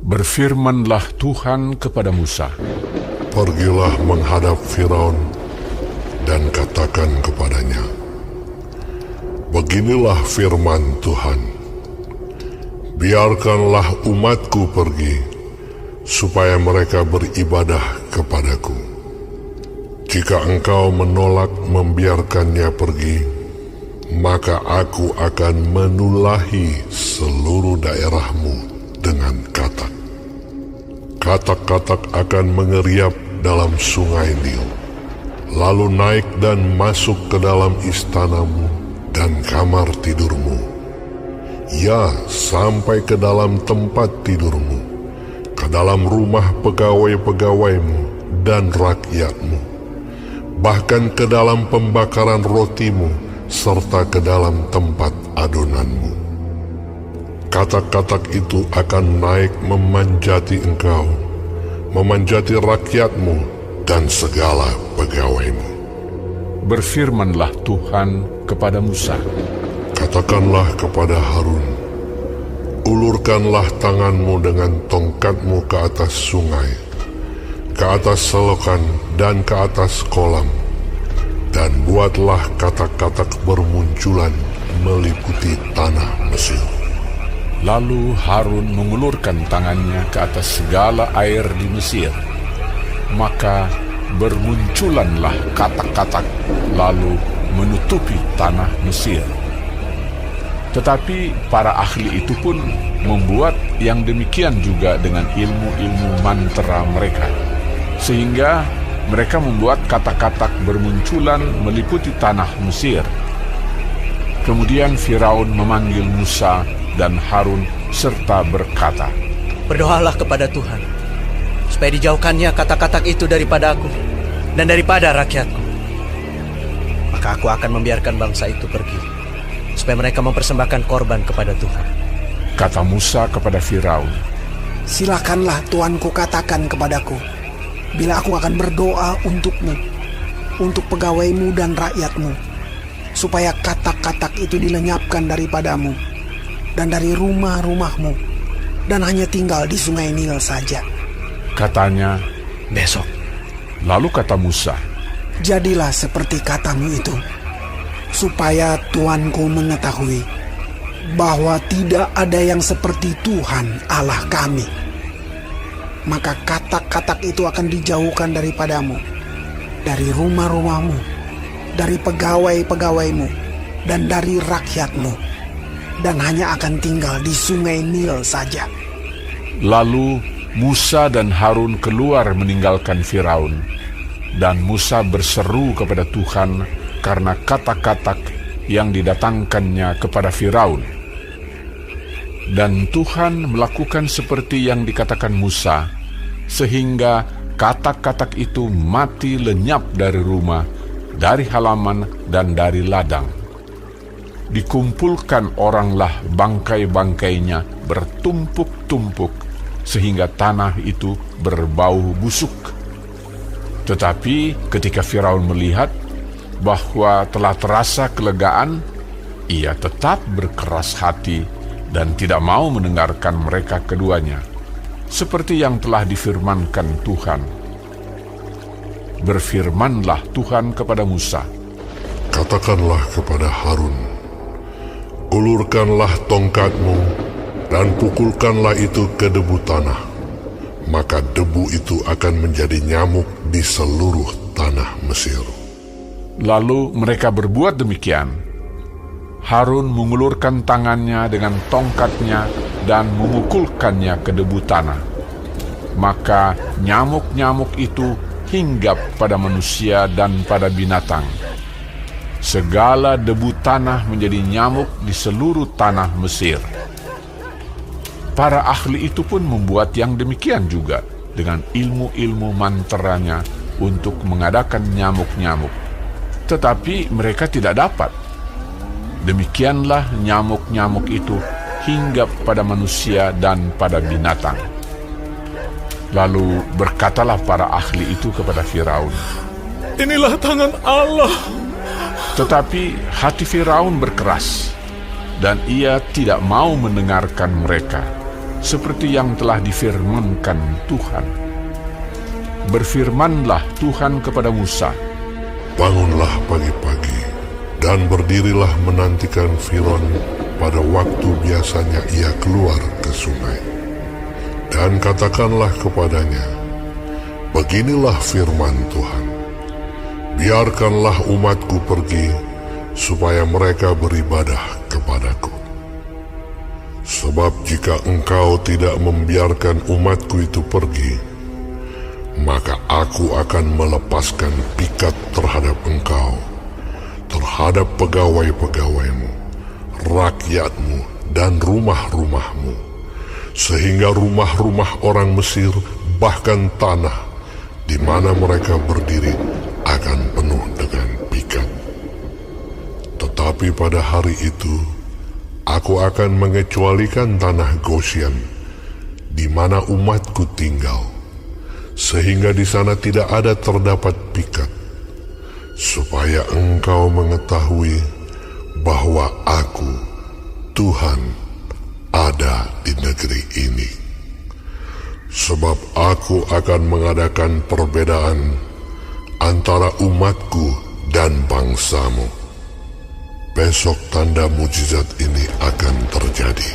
Berfirmanlah Tuhan kepada Musa, Pergilah menghadap Firaun dan katakan kepadanya, Beginilah firman Tuhan, biarkanlah umatku pergi, supaya mereka beribadah kepadaku. Jika engkau menolak membiarkannya pergi, maka aku akan menulahi seluruh daerahmu dengan katak. Katak-katak akan mengeriap dalam sungai Nil, lalu naik dan masuk ke dalam istanamu dan kamar tidurmu, ya sampai ke dalam tempat tidurmu, ke dalam rumah pegawai-pegawaimu dan rakyatmu, bahkan ke dalam pembakaran rotimu, serta ke dalam tempat adonanmu. Katak-katak itu akan naik memanjati engkau, memanjati rakyatmu dan segala pegawaimu. berfirmanlah Tuhan kepada Musa, Katakanlah kepada Harun, ulurkanlah tanganmu dengan tongkatmu ke atas sungai, ke atas selokan dan ke atas kolam, dan buatlah katak-katak bermunculan meliputi tanah Mesir. Lalu Harun mengulurkan tangannya ke atas segala air di Mesir. Maka bermunculanlah katak-katak, lalu menutupi tanah Mesir. Tetapi para ahli itu pun membuat yang demikian juga dengan ilmu-ilmu mantra mereka, sehingga mereka membuat katak-katak bermunculan meliputi tanah Mesir. Kemudian Firaun memanggil Musa dan Harun serta berkata, Berdoalah kepada Tuhan, supaya dijauhkannya katak-katak itu daripada aku dan daripada rakyatku. Maka aku akan membiarkan bangsa itu pergi, supaya mereka mempersembahkan korban kepada Tuhan. Kata Musa kepada Firaun, Silakanlah tuanku katakan kepadaku, bila aku akan berdoa untukmu, untuk pegawaimu dan rakyatmu, supaya katak-katak itu dilenyapkan daripadamu dan dari rumah-rumahmu, dan hanya tinggal di sungai Nil saja. katanya. Besok, Lalu kata Musa, Jadilah seperti katamu itu, supaya tuanku mengetahui bahwa tidak ada yang seperti Tuhan Allah kami. Maka katak-katak itu akan dijauhkan daripadamu, dari rumah-rumahmu, dari pegawai-pegawaimu, dan dari rakyatmu, dan hanya akan tinggal di sungai Nil saja. Lalu Musa dan Harun keluar meninggalkan Firaun, dan Musa berseru kepada Tuhan karena katak-katak yang didatangkannya kepada Firaun. Dan Tuhan melakukan seperti yang dikatakan Musa, sehingga katak-katak itu mati lenyap dari rumah, dari halaman dan dari ladang. Dikumpulkan oranglah bangkai-bangkainya bertumpuk-tumpuk, sehingga tanah itu berbau busuk. Tetapi ketika Firaun melihat bahwa telah terasa kelegaan, ia tetap berkeras hati dan tidak mau mendengarkan mereka keduanya, seperti yang telah difirmankan Tuhan. Berfirmanlah Tuhan kepada Musa, Katakanlah kepada Harun, ulurkanlah tongkatmu dan pukulkanlah itu ke debu tanah, maka debu itu akan menjadi nyamuk di seluruh tanah Mesir. Lalu mereka berbuat demikian. Harun mengulurkan tangannya dengan tongkatnya dan memukulkannya ke debu tanah. Maka nyamuk-nyamuk itu hinggap pada manusia dan pada binatang. Segala debu tanah menjadi nyamuk di seluruh tanah Mesir. Para ahli itu pun membuat yang demikian juga dengan ilmu-ilmu mantranya untuk mengadakan nyamuk-nyamuk. Tetapi mereka tidak dapat. Demikianlah nyamuk-nyamuk itu hinggap pada manusia dan pada binatang. Lalu berkatalah para ahli itu kepada Firaun, Inilah tangan Allah. Tetapi hati Firaun berkeras, dan ia tidak mau mendengarkan mereka. seperti yang telah difirmankan Tuhan. Berfirmanlah Tuhan kepada Musa, Bangunlah pagi-pagi dan berdirilah menantikan Firaun pada waktu biasanya ia keluar ke sungai. Dan katakanlah kepadanya, Beginilah firman Tuhan, biarkanlah umatku pergi, supaya mereka beribadah kepadaku. Sebab jika engkau tidak membiarkan umatku itu pergi, maka aku akan melepaskan pikat terhadap engkau, terhadap pegawai-pegawaimu, rakyatmu, dan rumah-rumahmu, sehingga rumah-rumah orang Mesir, bahkan tanah di mana mereka berdiri, akan penuh dengan pikat. Tetapi pada hari itu, aku akan mengecualikan tanah Gosyen, di mana umatku tinggal, sehingga di sana tidak ada terdapat pikat, supaya engkau mengetahui bahwa aku, Tuhan, ada di negeri ini. Sebab aku akan mengadakan perbedaan antara umatku dan bangsamu. Besok tanda mujizat ini akan terjadi.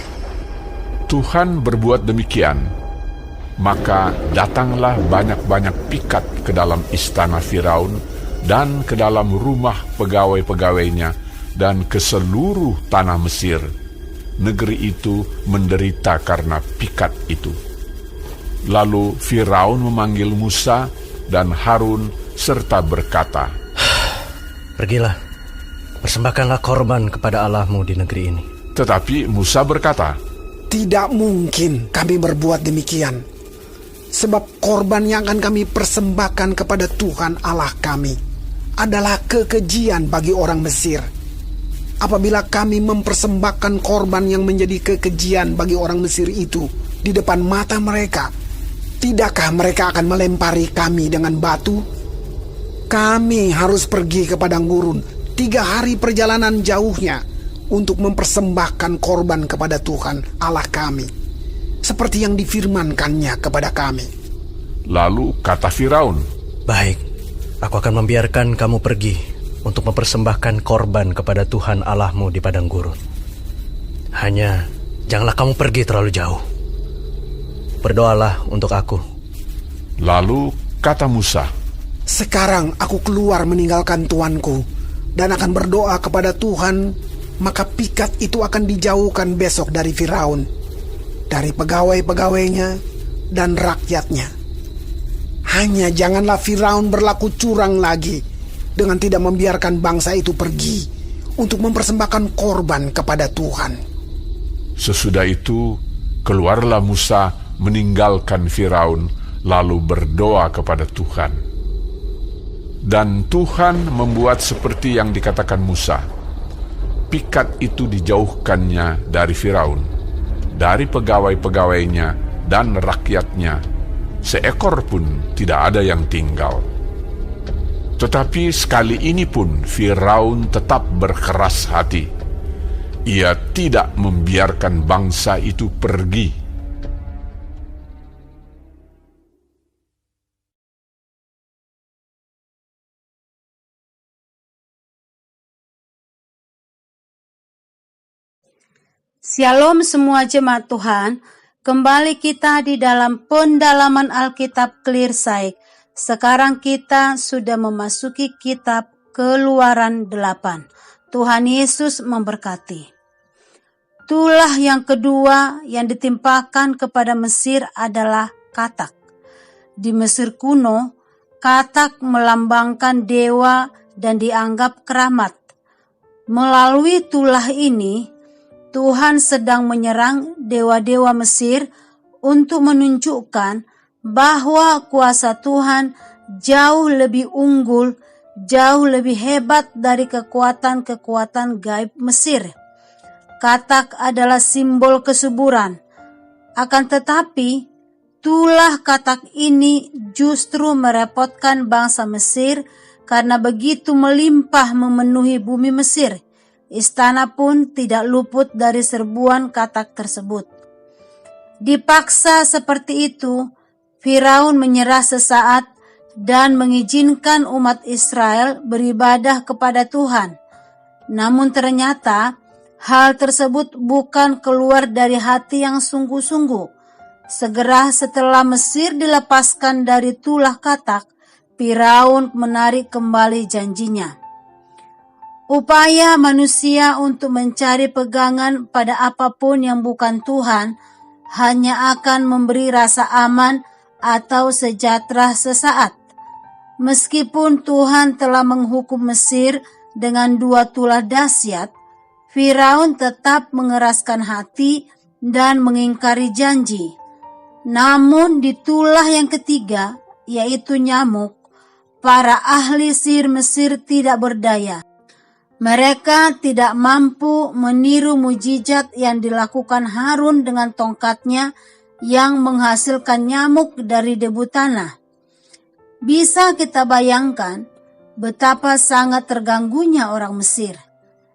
Tuhan berbuat demikian, maka datanglah banyak-banyak pikat ke dalam istana Firaun dan ke dalam rumah pegawai-pegawainya dan ke seluruh tanah Mesir. Negeri itu menderita karena pikat itu. Lalu Firaun memanggil Musa dan Harun serta berkata, Pergilah, persembahkanlah korban kepada Allahmu di negeri ini. Tetapi Musa berkata, Tidak mungkin kami berbuat demikian, sebab korban yang akan kami persembahkan kepada Tuhan Allah kami adalah kekejian bagi orang Mesir. Apabila kami mempersembahkan korban yang menjadi kekejian bagi orang Mesir itu di depan mata mereka, tidakkah mereka akan melempari kami dengan batu? Kami harus pergi ke padang gurun 3 hari perjalanan jauhnya untuk mempersembahkan korban kepada Tuhan Allah kami, seperti yang difirmankannya kepada kami. Lalu kata Firaun, Baik, aku akan membiarkan kamu pergi untuk mempersembahkan korban kepada Tuhan Allahmu di padang gurun. Hanya janganlah kamu pergi terlalu jauh. Berdoalah untuk aku. Lalu kata Musa, Sekarang aku keluar meninggalkan tuanku dan akan berdoa kepada Tuhan, maka pikat itu akan dijauhkan besok dari Firaun, dari pegawai-pegawainya dan rakyatnya. Hanya janganlah Firaun berlaku curang lagi dengan tidak membiarkan bangsa itu pergi untuk mempersembahkan korban kepada Tuhan. Sesudah itu keluarlah Musa meninggalkan Firaun, lalu berdoa kepada Tuhan. Dan Tuhan membuat seperti yang dikatakan Musa. Pikat itu dijauhkannya dari Firaun, dari pegawai-pegawainya dan rakyatnya. Seekor pun tidak ada yang tinggal. Tetapi sekali ini pun Firaun tetap berkeras hati. Ia tidak membiarkan bangsa itu pergi. Shalom semua jemaat Tuhan, kembali kita di dalam pendalaman Alkitab Clearsight. Sekarang kita sudah memasuki kitab Keluaran 8. Tuhan Yesus memberkati. Tulah yang kedua yang ditimpakan kepada Mesir adalah katak. Di Mesir kuno, katak melambangkan dewa dan dianggap keramat. Melalui tulah ini, Tuhan sedang menyerang dewa-dewa Mesir untuk menunjukkan bahwa kuasa Tuhan jauh lebih unggul, jauh lebih hebat dari kekuatan-kekuatan gaib Mesir. Katak adalah simbol kesuburan. Akan tetapi, tulah katak ini justru merepotkan bangsa Mesir karena begitu melimpah memenuhi bumi Mesir. Istana pun tidak luput dari serbuan katak tersebut. Dipaksa seperti itu, Firaun menyerah sesaat dan mengizinkan umat Israel beribadah kepada Tuhan. Namun ternyata hal tersebut bukan keluar dari hati yang sungguh-sungguh. Segera setelah Mesir dilepaskan dari tulah katak, Firaun menarik kembali janjinya. Upaya manusia untuk mencari pegangan pada apapun yang bukan Tuhan hanya akan memberi rasa aman atau sejahtera sesaat. Meskipun Tuhan telah menghukum Mesir dengan 2 tulah dahsyat, Firaun tetap mengeraskan hati dan mengingkari janji. Namun di tulah yang ketiga, yaitu nyamuk, para ahli sihir Mesir tidak berdaya. Mereka tidak mampu meniru mujizat yang dilakukan Harun dengan tongkatnya yang menghasilkan nyamuk dari debu tanah. Bisa kita bayangkan betapa sangat terganggunya orang Mesir.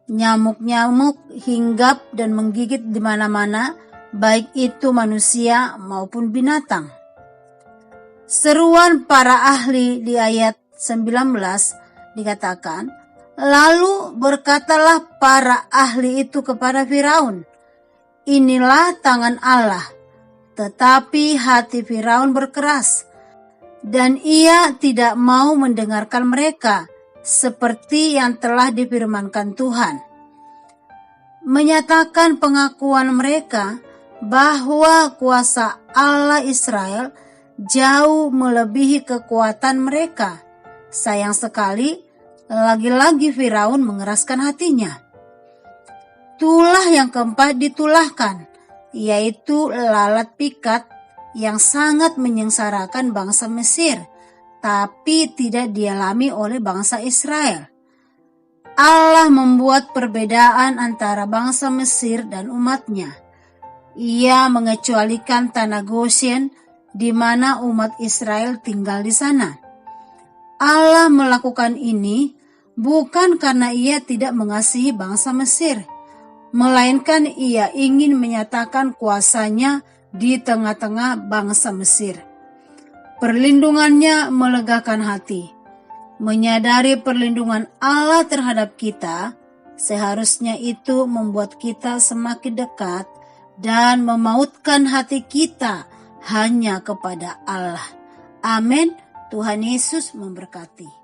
Nyamuk-nyamuk hinggap dan menggigit di mana-mana, baik itu manusia maupun binatang. Seruan para ahli di ayat 19 dikatakan, lalu berkatalah para ahli itu kepada Firaun, inilah tangan Allah. Tetapi hati Firaun berkeras, dan ia tidak mau mendengarkan mereka, seperti yang telah difirmankan Tuhan. Menyatakan pengakuan mereka bahwa kuasa Allah Israel jauh melebihi kekuatan mereka. Sayang sekali, lagi-lagi Firaun mengeraskan hatinya. Tulah yang keempat ditulahkan, yaitu lalat pikat yang sangat menyengsarakan bangsa Mesir, tapi tidak dialami oleh bangsa Israel. Allah membuat perbedaan antara bangsa Mesir dan umatnya. Ia mengecualikan tanah Goshen di mana umat Israel tinggal di sana. Allah melakukan ini bukan karena ia tidak mengasihi bangsa Mesir, melainkan ia ingin menyatakan kuasanya di tengah-tengah bangsa Mesir. Perlindungannya melegakan hati. Menyadari perlindungan Allah terhadap kita, seharusnya itu membuat kita semakin dekat dan memautkan hati kita hanya kepada Allah. Amin. Tuhan Yesus memberkati.